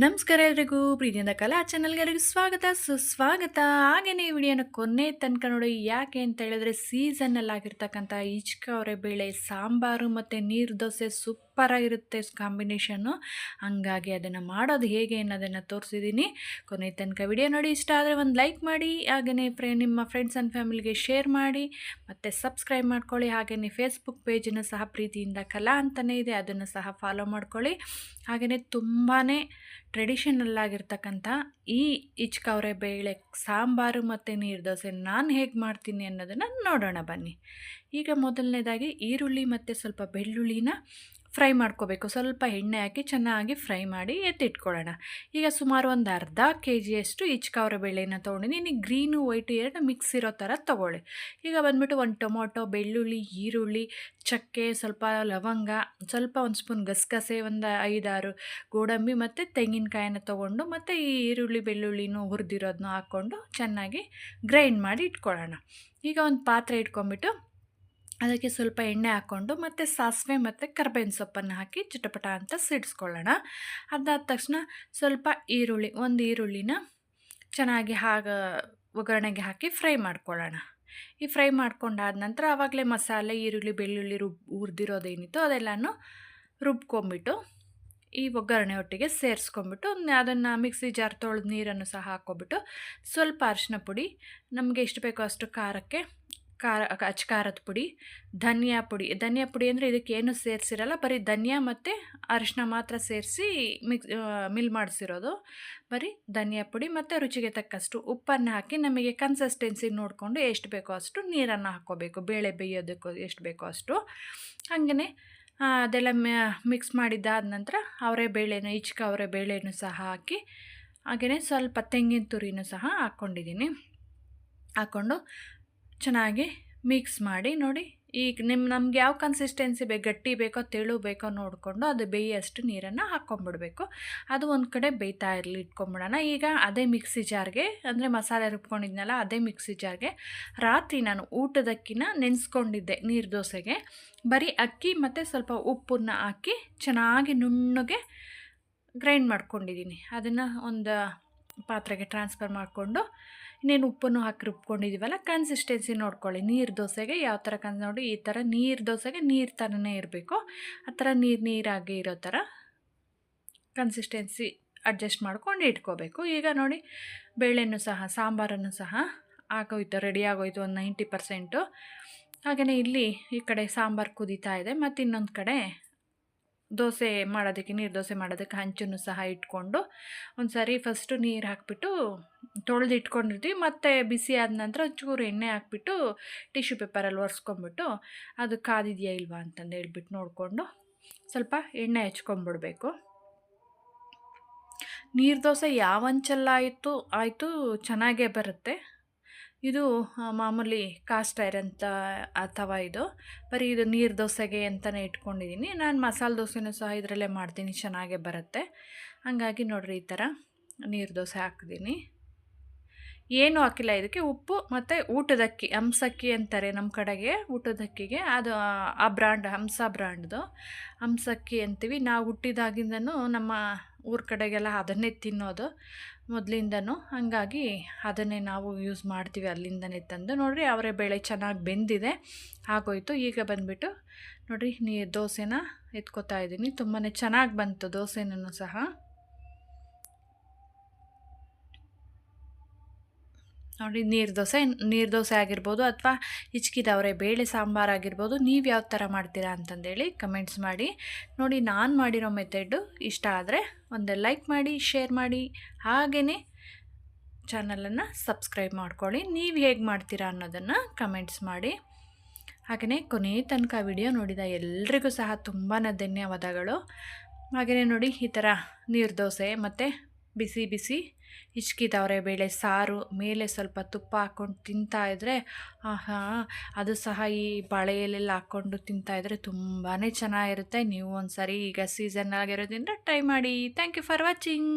ನಮಸ್ಕಾರ ಎಲ್ರಿಗೂ ಪ್ರೀತಿಯಿಂದ ಕಲಾ ಚಾನಲ್ಗೆ ಸ್ವಾಗತ ಸುಸ್ವಾಗತ. ಹಾಗೆಯೇ ಈ ವಿಡಿಯೋನ ಕೊನೆ ತನಕ ನೋಡಿ. ಯಾಕೆ ಅಂತ ಹೇಳಿದ್ರೆ ಸೀಸನ್ನಲ್ಲಾಗಿರ್ತಕ್ಕಂಥ ಅವರೆ ಬೇಳೆ ಸಾಂಬಾರು ಮತ್ತು ನೀರು ದೋಸೆ ಸೂಪರಾಗಿರುತ್ತೆ ಕಾಂಬಿನೇಷನ್ನು. ಹಂಗಾಗಿ ಅದನ್ನು ಮಾಡೋದು ಹೇಗೆ ಅನ್ನೋದನ್ನು ತೋರಿಸಿದ್ದೀನಿ. ಕೊನೆ ತನಕ ವಿಡಿಯೋ ನೋಡಿ. ಇಷ್ಟ ಆದರೆ ಒಂದು ಲೈಕ್ ಮಾಡಿ, ಹಾಗೆಯೇ ನಿಮ್ಮ ಫ್ರೆಂಡ್ಸ್ ಆ್ಯಂಡ್ ಫ್ಯಾಮಿಲಿಗೆ ಶೇರ್ ಮಾಡಿ ಮತ್ತು ಸಬ್ಸ್ಕ್ರೈಬ್ ಮಾಡ್ಕೊಳ್ಳಿ. ಹಾಗೆಯೇ ಫೇಸ್ಬುಕ್ ಪೇಜನ್ನು ಸಹ ಪ್ರೀತಿಯಿಂದ ಕಲಾ ಅಂತಲೇ ಇದೆ, ಅದನ್ನು ಸಹ ಫಾಲೋ ಮಾಡ್ಕೊಳ್ಳಿ. ಹಾಗೆಯೇ ತುಂಬಾ ಟ್ರೆಡಿಷನಲ್ ಆಗಿರ್ತಕ್ಕಂಥ ಈ ಅವರೆ ಬೇಳೆ ಸಾಂಬಾರು ಮತ್ತು ನೀರು ದೋಸೆ ನಾನು ಹೇಗೆ ಮಾಡ್ತೀನಿ ಅನ್ನೋದನ್ನು ನೋಡೋಣ ಬನ್ನಿ. ಈಗ ಮೊದಲನೇದಾಗಿ ಈರುಳ್ಳಿ ಮತ್ತು ಸ್ವಲ್ಪ ಬೆಳ್ಳುಳ್ಳಿನ ಫ್ರೈ ಮಾಡ್ಕೋಬೇಕು. ಸ್ವಲ್ಪ ಎಣ್ಣೆ ಹಾಕಿ ಚೆನ್ನಾಗಿ ಫ್ರೈ ಮಾಡಿ ಎತ್ತಿಟ್ಕೊಳ್ಳೋಣ. ಈಗ ಸುಮಾರು ಒಂದು ಅರ್ಧ KGಯಷ್ಟು ಅವರೆ ಬೇಳೆನ ತೊಗೊಂಡಿದ್ದೀನಿ. ಗ್ರೀನು ವೈಟು ಎರಡು ಮಿಕ್ಸ್ ಇರೋ ಥರ ತೊಗೊಳ್ಳಿ. ಈಗ ಬಂದುಬಿಟ್ಟು ಒಂದು ಟೊಮೊಟೊ, ಬೆಳ್ಳುಳ್ಳಿ, ಈರುಳ್ಳಿ, ಚಕ್ಕೆ, ಸ್ವಲ್ಪ ಲವಂಗ, ಸ್ವಲ್ಪ ಒಂದು ಸ್ಪೂನ್ ಗಸಗಸೆ, ಒಂದು 5-6 ಗೋಡಂಬಿ ಮತ್ತು ತೆಂಗಿನಕಾಯಿನ ತೊಗೊಂಡು ಮತ್ತು ಈ ಈರುಳ್ಳಿ ಬೆಳ್ಳುಳ್ಳಿನೂ ಹುರಿದಿರೋದನ್ನ ಹಾಕ್ಕೊಂಡು ಚೆನ್ನಾಗಿ ಗ್ರೈಂಡ್ ಮಾಡಿ ಇಟ್ಕೊಳ್ಳೋಣ. ಈಗ ಒಂದು ಪಾತ್ರೆ ಇಟ್ಕೊಂಡ್ಬಿಟ್ಟು ಅದಕ್ಕೆ ಸ್ವಲ್ಪ ಎಣ್ಣೆ ಹಾಕ್ಕೊಂಡು ಮತ್ತು ಸಾಸಿವೆ ಮತ್ತು ಕರ್ಬೇವಿನ ಸೊಪ್ಪನ್ನು ಹಾಕಿ ಚಿಟಪಟ ಅಂತ ಸಿಡಿಸ್ಕೊಳ್ಳೋಣ. ಅದಾದ ತಕ್ಷಣ ಸ್ವಲ್ಪ ಒಂದು ಈರುಳ್ಳಿನ ಚೆನ್ನಾಗಿ ಒಗ್ಗರಣೆಗೆ ಹಾಕಿ ಫ್ರೈ ಮಾಡ್ಕೊಳ್ಳೋಣ. ಈ ಫ್ರೈ ಮಾಡ್ಕೊಂಡಾದ ನಂತರ ಆವಾಗಲೇ ಮಸಾಲೆ, ಈರುಳ್ಳಿ ಬೆಳ್ಳುಳ್ಳಿ ಹುರಿದಿರೋದೇನಿತ್ತು ಅದೆಲ್ಲನೂ ರುಬ್ಕೊಂಬಿಟ್ಟು ಈ ಒಗ್ಗರಣೆ ಒಟ್ಟಿಗೆ ಸೇರಿಸ್ಕೊಂಬಿಟ್ಟು ಅದನ್ನು ಮಿಕ್ಸಿ ಜಾರ್ ತೊಳೆದು ನೀರನ್ನು ಸಹ ಹಾಕ್ಕೊಬಿಟ್ಟು ಸ್ವಲ್ಪ ಅರಿಶಿನ ಪುಡಿ, ನಮಗೆ ಎಷ್ಟು ಬೇಕೋ ಅಷ್ಟು ಖಾರಕ್ಕೆ ಖಾರದ ಪುಡಿ, ಧನಿಯಾ ಪುಡಿ ಅಂದರೆ ಇದಕ್ಕೇನು ಸೇರಿಸಿರಲ್ಲ, ಬರೀ ಧನಿಯಾ ಮತ್ತು ಅರಿಶಿನ ಮಾತ್ರ ಸೇರಿಸಿ ಮಿಲ್ ಮಾಡಿಸಿರೋದು. ಬರೀ ಧನಿಯಾ ಪುಡಿ ಮತ್ತು ರುಚಿಗೆ ತಕ್ಕಷ್ಟು ಉಪ್ಪನ್ನು ಹಾಕಿ ನಮಗೆ ಕನ್ಸಿಸ್ಟೆನ್ಸಿ ನೋಡಿಕೊಂಡು ಎಷ್ಟು ಬೇಕೋ ಅಷ್ಟು ನೀರನ್ನು ಹಾಕ್ಕೋಬೇಕು. ಬೇಳೆ ಬೇಯೋದಕ್ಕೂ ಎಷ್ಟು ಬೇಕೋ ಅಷ್ಟು. ಹಾಗೆಯೇ ಅದೆಲ್ಲ ಮಿಕ್ಸ್ ಮಾಡಿದ್ದಾದ ನಂತರ ಅವರೆ ಬೇಳೆನೂ ಸಹ ಹಾಕಿ, ಹಾಗೆಯೇ ಸ್ವಲ್ಪ ತೆಂಗಿನ ತುರಿನೂ ಸಹ ಹಾಕ್ಕೊಂಡಿದ್ದೀನಿ. ಹಾಕ್ಕೊಂಡು ಚೆನ್ನಾಗಿ ಮಿಕ್ಸ್ ಮಾಡಿ ನೋಡಿ. ಈಗ ನಮ್ಗೆ ಯಾವ ಕನ್ಸಿಸ್ಟೆನ್ಸಿ ಗಟ್ಟಿ ಬೇಕೋ ತೆಳು ಬೇಕೋ ನೋಡಿಕೊಂಡು ಅದು ಬೇಯೋಷ್ಟು ನೀರನ್ನು ಹಾಕ್ಕೊಂಬಿಡ್ಬೇಕು. ಅದು ಒಂದು ಕಡೆ ಬೇಯ್ತಾ ಇರಲಿ, ಇಟ್ಕೊಂಬಿಡೋಣ. ಈಗ ಅದೇ ಮಿಕ್ಸಿ ಜಾರ್ಗೆ, ಅಂದರೆ ಮಸಾಲೆ ರುಬ್ಕೊಂಡಿದ್ನಲ್ಲ ಅದೇ ಮಿಕ್ಸಿ ಜಾರ್ಗೆ ರಾತ್ರಿ ನಾನು ಊಟದಕ್ಕಿನ ನೆನೆಸ್ಕೊಂಡಿದ್ದೆ ನೀರು ದೋಸೆಗೆ. ಬರೀ ಅಕ್ಕಿ ಮತ್ತು ಸ್ವಲ್ಪ ಉಪ್ಪನ್ನು ಹಾಕಿ ಚೆನ್ನಾಗಿ ನುಣ್ಣಗೆ ಗ್ರೈಂಡ್ ಮಾಡ್ಕೊಂಡಿದ್ದೀನಿ. ಅದನ್ನು ಒಂದು ಪಾತ್ರೆಗೆ ಟ್ರಾನ್ಸ್ಫರ್ ಮಾಡಿಕೊಂಡು ಇನ್ನೇನು ಉಪ್ಪನ್ನು ಹಾಕಿ ರುಬ್ಕೊಂಡಿದ್ದೀವಲ್ಲ, ಕನ್ಸಿಸ್ಟೆನ್ಸಿ ನೋಡ್ಕೊಳ್ಳಿ. ನೀರು ದೋಸೆಗೆ ಯಾವ ಥರ ನೋಡಿ, ಈ ಥರ ನೀರು ದೋಸೆಗೆ ನೀರು ಥರನೇ ಇರಬೇಕು. ಆ ಥರ ನೀರಾಗಿ ಇರೋ ಥರ ಕನ್ಸಿಸ್ಟೆನ್ಸಿ ಅಡ್ಜಸ್ಟ್ ಮಾಡ್ಕೊಂಡು ಇಟ್ಕೋಬೇಕು. ಈಗ ನೋಡಿ ಬೇಳೆನೂ ಸಹ ಸಾಂಬಾರನ್ನು ಸಹ ರೆಡಿ ಆಗೋಯ್ತು ಒಂದು 90%. ಹಾಗೆಯೇ ಇಲ್ಲಿ ಈ ಕಡೆ ಸಾಂಬಾರು ಕುದೀತಾ ಇದೆ ಮತ್ತು ಇನ್ನೊಂದು ಕಡೆ ನೀರು ದೋಸೆ ಮಾಡೋದಕ್ಕೆ ಹಂಚನ್ನು ಸಹ ಇಟ್ಕೊಂಡು ಒಂದು ಸಾರಿ ಫಸ್ಟು ನೀರು ಹಾಕಿಬಿಟ್ಟು ತೊಳೆದು ಇಟ್ಕೊಂಡಿರ್ತೀವಿ. ಮತ್ತು ಬಿಸಿ ಆದ ನಂತರ ಚೂರು ಎಣ್ಣೆ ಹಾಕ್ಬಿಟ್ಟು ಟಿಶ್ಯೂ ಪೇಪರಲ್ಲಿ ಒರೆಸ್ಕೊಂಬಿಟ್ಟು ಅದು ಕಾದಿದೆಯಾ ಇಲ್ವಾ ಅಂತಂದು ಹೇಳ್ಬಿಟ್ಟು ನೋಡಿಕೊಂಡು ಸ್ವಲ್ಪ ಎಣ್ಣೆ ಹಚ್ಕೊಂಬಿಡ್ಬೇಕು. ನೀರು ದೋಸೆ ಯಾವ ಹಂಚಲ್ಲ ಆಯಿತು ಚೆನ್ನಾಗೇ ಬರುತ್ತೆ. ಇದು ಮಾಮೂಲಿ ಕಾಸ್ಟ್ ಐರನ್ ಅಥವಾ ಇದು ಬರೀ ಇದು ನೀರು ದೋಸೆಗೆ ಅಂತಲೇ ಇಟ್ಕೊಂಡಿದ್ದೀನಿ. ನಾನು ಮಸಾಲೆ ದೋಸೆನೂ ಸಹ ಇದರಲ್ಲೇ ಮಾಡ್ತೀನಿ, ಚೆನ್ನಾಗೇ ಬರುತ್ತೆ. ಹಾಗಾಗಿ ನೋಡಿರಿ ಈ ಥರ ನೀರು ದೋಸೆ ಹಾಕಿದ್ದೀನಿ. ಏನೂ ಹಾಕಿಲ್ಲ ಇದಕ್ಕೆ. ಉಪ್ಪು ಮತ್ತು ಊಟದಕ್ಕಿ, ಹಂಸಕ್ಕಿ ಅಂತಾರೆ ನಮ್ಮ ಕಡೆಗೆ ಊಟದಕ್ಕಿಗೆ, ಅದು ಆ ಬ್ರ್ಯಾಂಡ್ ಹಂಸ ಬ್ರ್ಯಾಂಡ್ದು ಹಂಸಕ್ಕಿ ಅಂತೀವಿ. ನಾವು ಹುಟ್ಟಿದಾಗಿಂದನೂ ನಮ್ಮ ಊರ ಕಡೆಗೆಲ್ಲ ಅದನ್ನೇ ತಿನ್ನೋದು ಮೊದಲಿಂದನೂ. ಹಾಗಾಗಿ ಅದನ್ನೇ ನಾವು ಯೂಸ್ ಮಾಡ್ತೀವಿ, ಅಲ್ಲಿಂದನೇ ತಂದು. ನೋಡಿರಿ ಅವರೆ ಬೇಳೆ ಚೆನ್ನಾಗಿ ಬೆಂದಿದೆ, ಆಗೋಯ್ತು. ಈಗ ಬಂದುಬಿಟ್ಟು ನೋಡಿರಿ ನೀರು ದೋಸೆನ ಎತ್ಕೋತಾ ಇದ್ದೀನಿ. ತುಂಬಾ ಚೆನ್ನಾಗಿ ಬಂತು ದೋಸೆನೂ ಸಹ. ನೋಡಿ ನೀರು ದೋಸೆ ಆಗಿರ್ಬೋದು ಅಥವಾ ಅವರೆ ಬೇಳೆ ಸಾಂಬಾರು ಆಗಿರ್ಬೋದು, ನೀವು ಯಾವ ಥರ ಮಾಡ್ತೀರಾ ಅಂತಂದೇಳಿ ಕಮೆಂಟ್ಸ್ ಮಾಡಿ. ನೋಡಿ ನಾನು ಮಾಡಿರೋ ಮೆಥಡು ಇಷ್ಟ ಆದರೆ ಒಂದು ಲೈಕ್ ಮಾಡಿ, ಶೇರ್ ಮಾಡಿ, ಹಾಗೆಯೇ ಚಾನಲನ್ನು ಸಬ್ಸ್ಕ್ರೈಬ್ ಮಾಡ್ಕೊಳ್ಳಿ. ನೀವು ಹೇಗೆ ಮಾಡ್ತೀರಾ ಅನ್ನೋದನ್ನು ಕಮೆಂಟ್ಸ್ ಮಾಡಿ. ಹಾಗೆಯೇ ಕೊನೆ ತನಕ ವಿಡಿಯೋ ನೋಡಿದ ಎಲ್ರಿಗೂ ಸಹ ತುಂಬಾ ಧನ್ಯವಾದಗಳು. ಹಾಗೆಯೇ ನೋಡಿ ಈ ಥರ ನೀರು ದೋಸೆ ಮತ್ತು ಬಿಸಿ ಬಿಸಿ ಅವರೆ ಬೇಳೆ ಸಾರು ಮೇಲೆ ಸ್ವಲ್ಪ ತುಪ್ಪ ಹಾಕ್ಕೊಂಡು ತಿಂತಾಯಿದ್ರೆ ಆಹಾ, ಅದು ಸಹ ಈ ಬಾಳೆ ಎಲೆಲ್ಲ ಹಾಕ್ಕೊಂಡು ತಿಂತಾಯಿದ್ರೆ ತುಂಬಾ ಚೆನ್ನಾಗಿರುತ್ತೆ. ನೀವು ಒಂದು ಸಾರಿ ಈಗ ಸೀಸನ್ ಆಗಿರೋದ್ರಿಂದ ಟ್ರೈ ಮಾಡಿ. Thank you for watching.